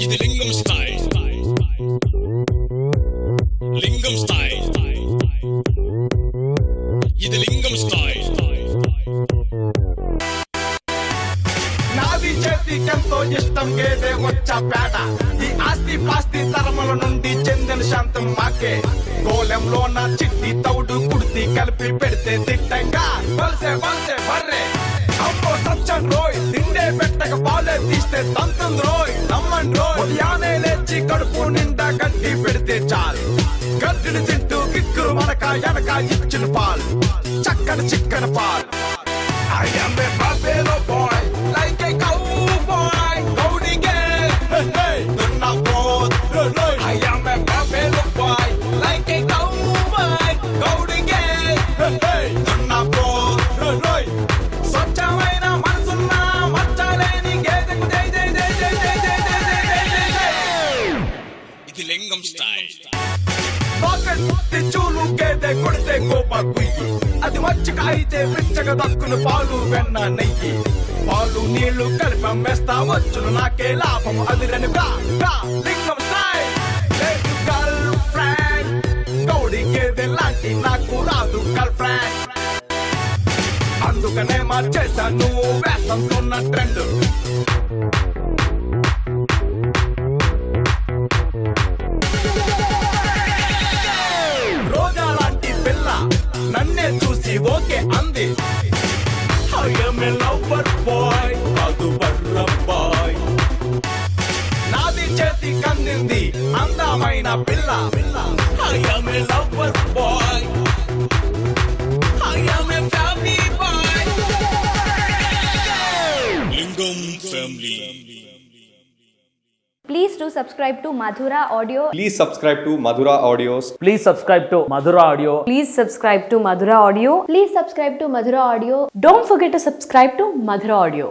ఇది లింగం స్టైల్, లింగం స్టైల్, ఇది లింగం స్టైల్. నాది చేతికెంతో ఇష్టం గేదే వచ్చా పేట. ఈ ఆస్తి పాస్తి తరముల నుండి చెందిన శాంతం మాకే. గోలెంలో నా చిట్టి తౌడు కుర్తి కలిపి పెడితే తిట్టంగా వలసే వలసే బర్రే. అమ్మో సచ్చన్ రోయ్, తిండే పెట్టక పాలే తీస్తే తంతుంది రోయ్. నమ్మన్ రోయ్, యానే లేచి కడుపు నిండా గడ్డి పెడితే చాలు. గడ్డిని తింటూ కిక్కురు మనక ఎనక ఇచ్చిన పాలు, చక్కని చిక్కని పాలు. I am a buffalo boy, like a cowboy, gaudige, hey hey, dunna both, hey. I am a buffalo boy, like a cowboy, gaudige, hey hey, dunna both, hey. స్వచ్ఛమైన మనసున్న మచ్చలేని గేదెకు జై జై జై జై జై జై జై జై జై జై. ఇది లింగం స్టైల్. పాకెట్ చూలు గేదె కొడితే కోప కుయ్యి. అది మచ్చిక అయితే పిచ్చగా దక్కును పాలు వెన్న నెయ్యి. పాలు నీళ్లు కలిపి అమ్మేస్తా వచ్చును నాకే లాభం. అదిరని బ్రా బ్రా లింగం స్టైల్. లేదు గర్ల్ ఫ్రెండ్, గౌడి గేదె లాంటి నాకు రాదు గర్ల్ ఫ్రెండ్. అందుకనే మార్చేశాను వేసంతున్న ట్రెండ్. రోజా లాంటి పిల్ల నన్నే చూసి ఓకే అంది. I am a lover boy, కాదు బర్రం బాయ్. నాది చేతి కందింది అందమైన పిల్ల. I am a lover boy, I am a family boy. లింగం family. Please do subscribe to Madhura Audio. Please subscribe to Madhura Audios. Please subscribe to Madhura Audio. Please subscribe to Madhura Audio. Please subscribe to Madhura Audio. Don't forget to subscribe to Madhura Audio.